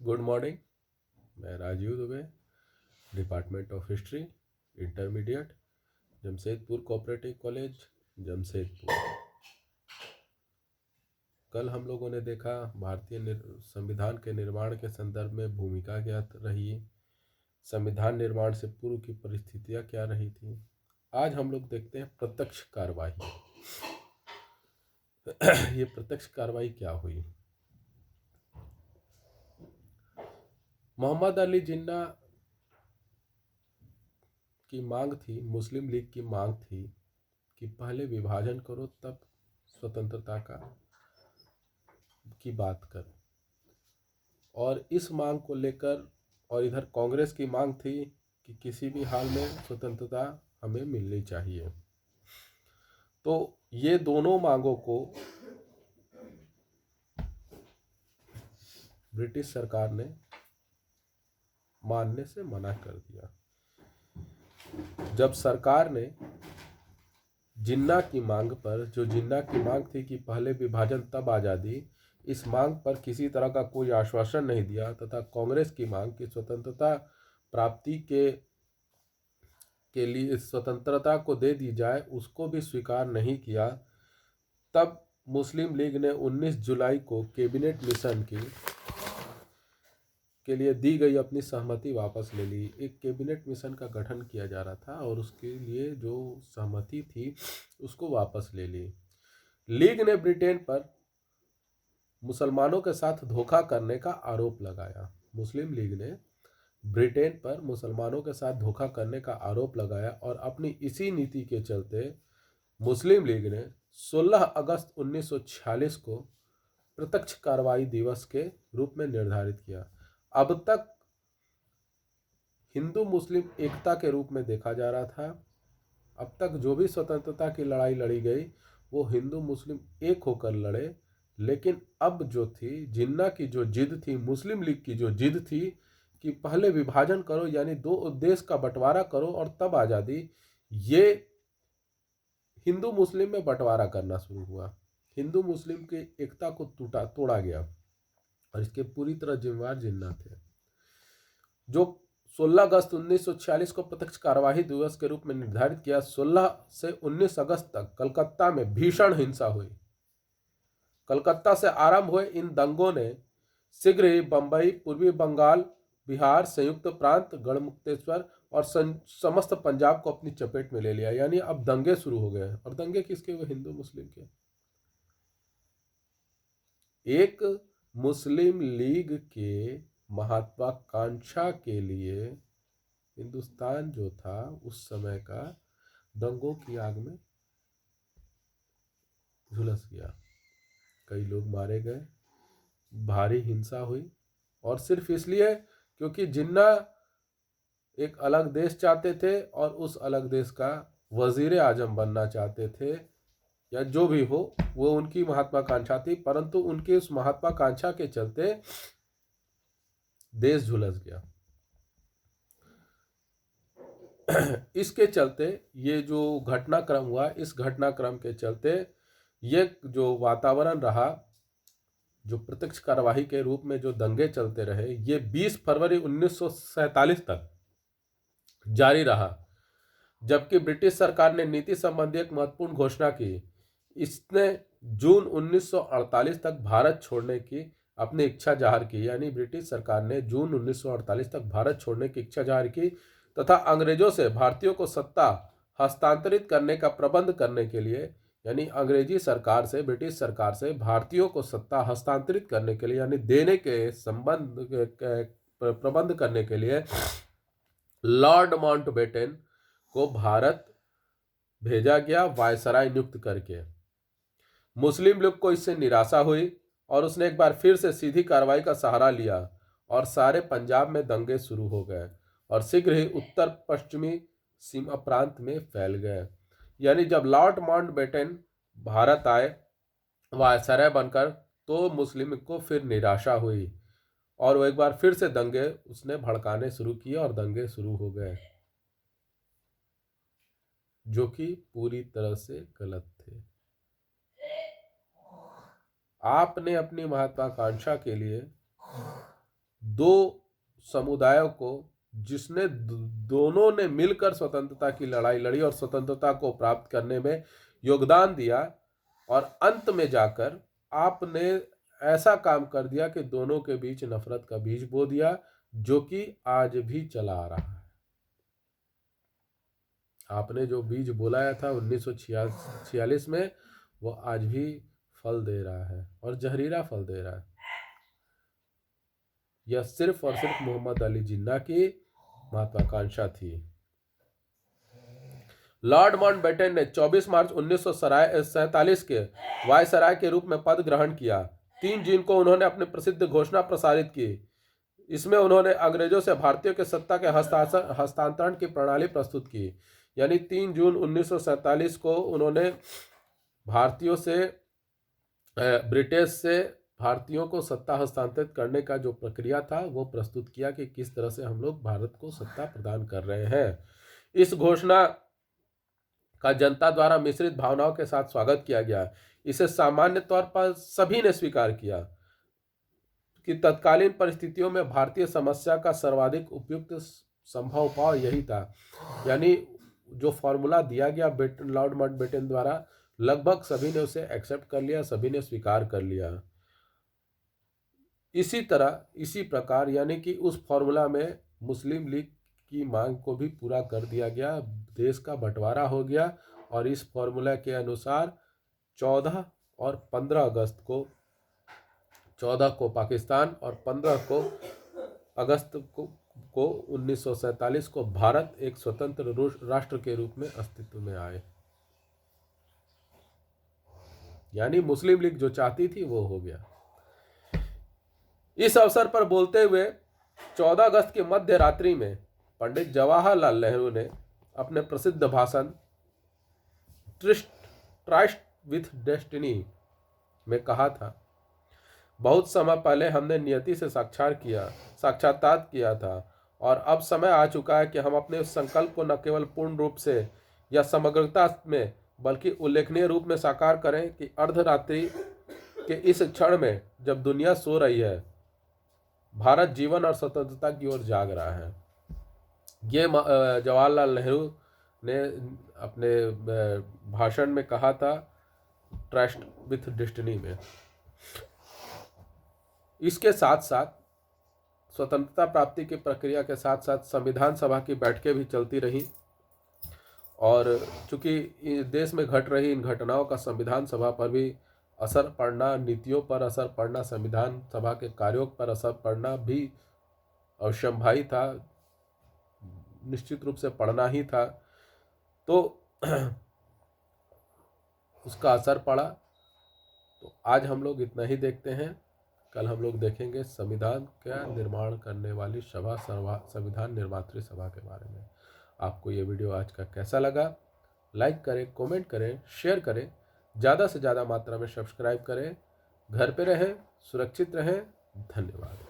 Good morning. मैं Rajiv Dubey, department of history, intermediate, Jamshedpur cooperative college, Jamshedpur. कल हम लोगों ने देखा भारतीय संविधान के निर्माण के संदर्भ में भूमिका क्या रही, संविधान निर्माण से पूर्व की परिस्थितियां क्या रही थी। आज हम लोग देखते हैं प्रत्यक्ष कार्रवाई। ये प्रत्यक्ष कार्रवाई क्या हुई। मोहम्मद अली जिन्ना की मांग थी, मुस्लिम लीग की मांग थी कि पहले विभाजन करो तब स्वतंत्रता की बात करो। और इस मांग को लेकर और इधर कांग्रेस की मांग थी कि किसी भी हाल में स्वतंत्रता हमें मिलनी चाहिए। तो ये दोनों मांगों को ब्रिटिश सरकार ने मानने से मना कर दिया। जब सरकार ने जिन्ना की मांग पर, जो जिन्ना की मांग थी कि पहले विभाजन तब आज़ादी, इस मांग पर किसी तरह का कोई आश्वासन नहीं दिया तथा कांग्रेस की मांग की स्वतंत्रता प्राप्ति के लिए स्वतंत्रता को दे दी जाए, उसको भी स्वीकार नहीं किया, तब मुस्लिम लीग ने 19 जुलाई को कैबिनेट मिशन के लिए दी गई अपनी सहमति वापस ले ली। एक कैबिनेट मिशन का गठन किया जा रहा था और उसके लिए जो सहमति थी उसको वापस ले ली। लीग ने ब्रिटेन पर मुसलमानों के साथ धोखा करने का आरोप लगाया। मुस्लिम लीग ने ब्रिटेन पर मुसलमानों के साथ धोखा करने का आरोप लगाया और अपनी इसी नीति के चलते मुस्लिम लीग ने 16 अगस्त 1946 को प्रत्यक्ष कार्रवाई दिवस के रूप में निर्धारित किया। अब तक हिंदू मुस्लिम एकता के रूप में देखा जा रहा था। अब तक जो भी स्वतंत्रता की लड़ाई लड़ी गई वो हिंदू मुस्लिम एक होकर लड़े, लेकिन अब जो थी जिन्ना की जो जिद थी, मुस्लिम लीग की जो जिद थी कि पहले विभाजन करो, यानी दो देश का बंटवारा करो और तब आज़ादी, ये हिंदू मुस्लिम में बंटवारा करना शुरू हुआ। हिंदू मुस्लिम की एकता को तोड़ा गया और इसके पूरी तरह जिम्मेवार जिन्ना थे। जो 16 अगस्त 1946 को प्रत्यक्ष कार्यवाही दिवस के रूप में निर्धारित किया, 16 से 19 अगस्त तक कलकत्ता में भीषण हिंसा हुई। कलकत्ता से आरंभ हुए इन दंगों ने शीघ्र ही बंबई, पूर्वी बंगाल, बिहार, संयुक्त प्रांत, गढ़मुक्तेश्वर और समस्त पंजाब को अपनी चपेट में ले लिया। यानी अब दंगे शुरू हो गए। और दंगे किसके हुए? हिंदू मुस्लिम के। एक मुस्लिम लीग के महत्वाकांक्षा के लिए हिंदुस्तान जो था उस समय का दंगों की आग में झुलस गया। कई लोग मारे गए, भारी हिंसा हुई, और सिर्फ इसलिए क्योंकि जिन्ना एक अलग देश चाहते थे और उस अलग देश का वजीर आजम बनना चाहते थे, या जो भी हो, वो उनकी महत्वाकांक्षा थी। परंतु उनकी उस महत्वाकांक्षा के चलते देश झुलस गया। इसके चलते ये जो घटनाक्रम हुआ, इस घटनाक्रम के चलते ये जो वातावरण रहा, जो प्रत्यक्ष कार्यवाही के रूप में जो दंगे चलते रहे, ये 20 फरवरी 1947 तक जारी रहा। जबकि ब्रिटिश सरकार ने नीति संबंधी एक महत्वपूर्ण घोषणा की। इसने जून 1948 तक भारत छोड़ने की अपनी इच्छा जाहिर की। यानी ब्रिटिश सरकार ने जून 1948 तक भारत छोड़ने की इच्छा जाहिर की तथा अंग्रेजों से भारतीयों को सत्ता हस्तांतरित करने का प्रबंध करने के लिए, यानी अंग्रेजी सरकार से, ब्रिटिश सरकार से भारतीयों को सत्ता हस्तांतरित करने के लिए, यानी देने के संबंध प्रबंध करने के लिए लॉर्ड माउंटबेटन को भारत भेजा गया, वायसराय नियुक्त करके। मुस्लिम लीग को इससे निराशा हुई और उसने एक बार फिर से सीधी कार्रवाई का सहारा लिया और सारे पंजाब में दंगे शुरू हो गए और शीघ्र ही उत्तर पश्चिमी सीमा प्रांत में फैल गए। यानी जब लॉर्ड माउंटबेटन भारत आए वायसराय बनकर, तो मुस्लिम लीग को फिर निराशा हुई और वो एक बार फिर से दंगे उसने भड़काने शुरू किए और दंगे शुरू हो गए, जो कि पूरी तरह से गलत थे। आपने अपनी महत्वाकांक्षा के लिए दो समुदायों को, जिसने दोनों ने मिलकर स्वतंत्रता की लड़ाई लड़ी और स्वतंत्रता को प्राप्त करने में योगदान दिया, और अंत में जाकर आपने ऐसा काम कर दिया कि दोनों के बीच नफरत का बीज बो दिया, जो कि आज भी चला आ रहा है। आपने जो बीज बोलाया था 1946 में, वो आज भी फल दे रहा है, और जहरीला फल दे रहा है। यह सिर्फ और सिर्फ मोहम्मद अली जिन्ना की महत्वाकांक्षा थी। लॉर्ड माउंटबेटन ने 24 मार्च 1947 के वायसराय के रूप में पद ग्रहण किया। 3 जून को उन्होंने अपनी प्रसिद्ध घोषणा प्रसारित की। इसमें उन्होंने अंग्रेजों से भारतीयों के सत्ता के हस्तांतरण की प्रणाली प्रस्तुत की। यानी 3 जून 1947 को उन्होंने भारतीयों से, ब्रिटिश से भारतीयों को सत्ता हस्तांतरित करने का जो प्रक्रिया था वो प्रस्तुत किया कि किस तरह से हम लोग भारत को सत्ता प्रदान कर रहे हैं। इस घोषणा का जनता द्वारा मिश्रित भावनाओं के साथ स्वागत किया गया। इसे सामान्य तौर पर सभी ने स्वीकार किया कि तत्कालीन परिस्थितियों में भारतीय समस्या का सर्वाधिक उपयुक्त संभव उपाय यही था। यानी जो फॉर्मूला दिया गया लॉर्ड माउंटबेटन द्वारा, लगभग सभी ने उसे एक्सेप्ट कर लिया, सभी ने स्वीकार कर लिया। इसी प्रकार यानी कि उस फॉर्मूला में मुस्लिम लीग की मांग को भी पूरा कर दिया गया, देश का बंटवारा हो गया, और इस फॉर्मूला के अनुसार 14 और 15 अगस्त को, 14 को पाकिस्तान और 15 को अगस्त को 1947 को भारत एक स्वतंत्र राष्ट्र के रूप में अस्तित्व में आए। यानी मुस्लिम लीग जो चाहती थी वो हो गया। इस अवसर पर बोलते हुए 14 अगस्त की मध्य रात्रि में पंडित जवाहरलाल नेहरू ने अपने प्रसिद्ध भाषण ट्रस्ट विथ डेस्टिनी में कहा था, बहुत समय पहले हमने नियति से साक्षात्कार किया था, और अब समय आ चुका है कि हम अपने उस संकल्प को न केवल पूर्ण रूप से या समग्रता में बल्कि उल्लेखनीय रूप में साकार करें कि अर्धरात्रि के इस क्षण में जब दुनिया सो रही है, भारत जीवन और स्वतंत्रता की ओर जाग रहा है। ये जवाहरलाल नेहरू ने अपने भाषण में कहा था, ट्रस्ट विथ डेस्टिनी में। इसके साथ साथ स्वतंत्रता प्राप्ति की प्रक्रिया के साथ साथ संविधान सभा की बैठकें भी चलती रहीं, और चूंकि देश में घट रही इन घटनाओं का संविधान सभा पर भी असर पड़ना, नीतियों पर असर पड़ना, संविधान सभा के कार्यों पर असर पड़ना भी अवश्यंभावी था, निश्चित रूप से पड़ना ही था। तो उसका असर पड़ा। तो आज हम लोग इतना ही देखते हैं। कल हम लोग देखेंगे संविधान का निर्माण करने वाली सभा, संविधान निर्मात्री सभा के बारे में। आपको ये वीडियो आज का कैसा लगा? लाइक करें, कमेंट करें, शेयर करें, ज़्यादा से ज़्यादा मात्रा में सब्सक्राइब करें। घर पे रहें, सुरक्षित रहें। धन्यवाद।